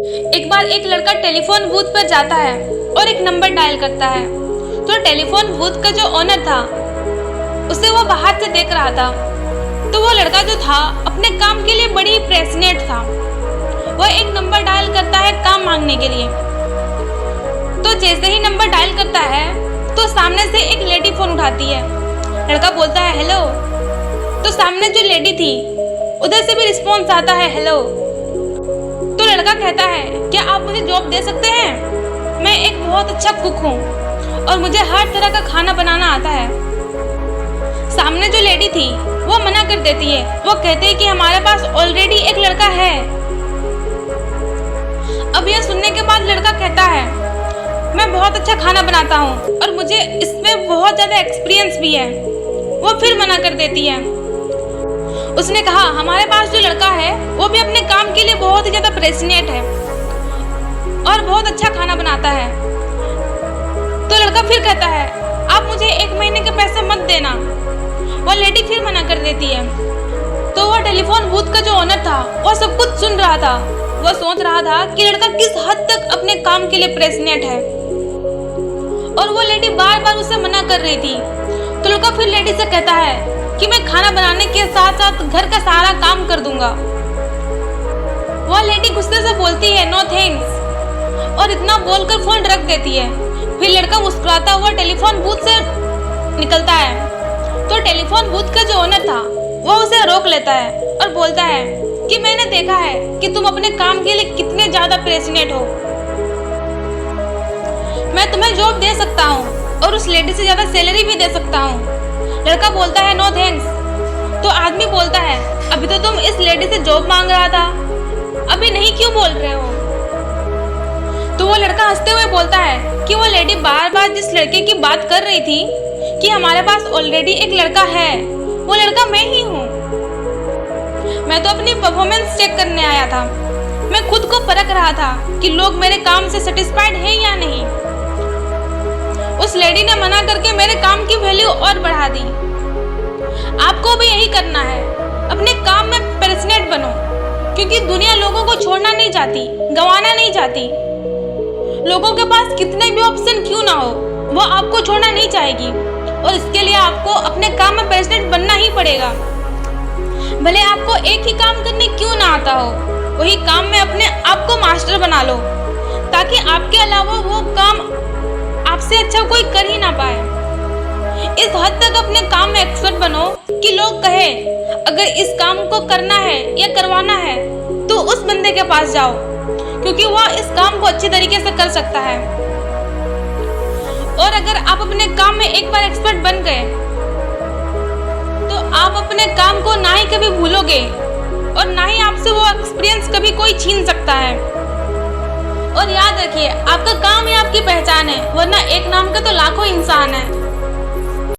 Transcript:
एक बार एक लड़का टेलीफोन बूथ पर जाता है और एक नंबर डायल करता है। तो टेलीफोन बूथ का जो ओनर था उसे वो बाहर से देख रहा था। तो वो लड़का जो था अपने काम के लिए बड़ी पैशनेट था। वो एक नंबर डायल करता है काम मांगने के लिए। तो जैसे ही नंबर डायल करता है तो सामने से एक लेडी फोन उठाती है। लड़का बोलता है हेलो। तो सामने जो लेडी थी उधर से भी रिस्पॉन्स आता है हेलो। तो लड़का कहता है क्या आप मुझे जॉब दे सकते हैं? मैं एक बहुत अच्छा कुक हूँ और मुझे हर तरह का खाना बनाना आता है। सामने जो लेडी थी वो मना कर देती है। वो कहते हैं कि हमारे पास ऑलरेडी एक लड़का है। अब यह सुनने के बाद लड़का कहता है मैं बहुत अच्छा खाना बनाता हूँ और मुझे इसमें बहुत ज़्यादा एक्सपीरियंस भी है। वो फिर मना कर देती है। उसने कहा हमारे पास जो लड़का है वो भी अपने काम के लिए बहुत ही ज़्यादा पैशनेट है और बहुत अच्छा खाना बनाता है। तो लड़का फिर कहता है आप मुझे 1 महीने के पैसे मत देना। वो लेडी फिर मना कर देती है। तो वो टेलीफोन बूथ का जो ओनर था वो सब कुछ सुन रहा था। वो सोच रहा था कि लड़का किस हद तक अपने काम के लिए पैशनेट है और वो लेडी बार बार उसे मना कर रही थी। तो लड़का फिर लेडी से कहता है कि मैं खाना बनाने के साथ साथ घर का सारा काम कर दूंगा। वो लेडी गुस्से से बोलती है नो थैंक्स और इतना बोलकर फोन रख देती है। फिर लड़का मुस्कुराता हुआ टेलीफोन बूथ से निकलता है। तो टेलीफोन बूथ का जो ओनर था वो उसे रोक लेता है और बोलता है कि मैंने देखा है कि तुम अपने काम के लिए कितने ज्यादा पैशनेट हो। मैं तुम्हें जॉब दे सकता हूँ और उस लेडी से ज्यादा सैलरी भी दे सकता हूँ। लड़का बोलता है नो थैंक्स। तो आदमी बोलता है अभी तो तुम इस लेडी से जॉब मांग रहा था, अभी नहीं क्यों बोल रहे हो? तो वो लड़का हंसते हुए बोलता है कि वो लेडी बार बार जिस लड़के की बात कर रही थी कि हमारे पास ऑलरेडी एक लड़का है, वो लड़का मैं ही हूँ। मैं तो अपनी परफॉर्मेंस चेक करने आया था। मैं खुद को परख रहा था कि लोग मेरे काम से सेटिस्फाइड हैं या नहीं। उस लेडी ने मना करके मेरे काम की वैल्यू और बढ़ा दी। आपको भी यही करना है, अपने काम में पैशनेट बनो, क्योंकि दुनिया लोगों को छोड़ना नहीं चाहती, गंवाना नहीं चाहती। लोगों के पास कितने भी ऑप्शन क्यों ना हो, वो आपको छोड़ना नहीं चाहेगी और इसके लिए आपको अपने काम में पैशनेट बनना ही पड़ेगा। भले आपको एक ही काम करने क्यों ना आता हो, वही काम में अपने आप को मास्टर बना लो, ताकि आपके अलावा वो काम आपसे अच्छा कोई कर ही ना पाए। इस हद तक अपने काम में एक्सपर्ट बनो कि लोग कहे अगर इस काम को करना है या करवाना है तो उस बंदे के पास जाओ, क्योंकि वह इस काम को अच्छे तरीके से कर सकता है। और अगर आप अपने काम में एक बार एक्सपर्ट बन गए तो आप अपने काम को ना ही कभी भूलोगे और ना ही आपसे वो एक्सपीरियंस कभी कोई छीन सकता है। और याद रखिए आपका काम ही आपकी पहचान है, वरना एक नाम का तो लाखों इंसान है।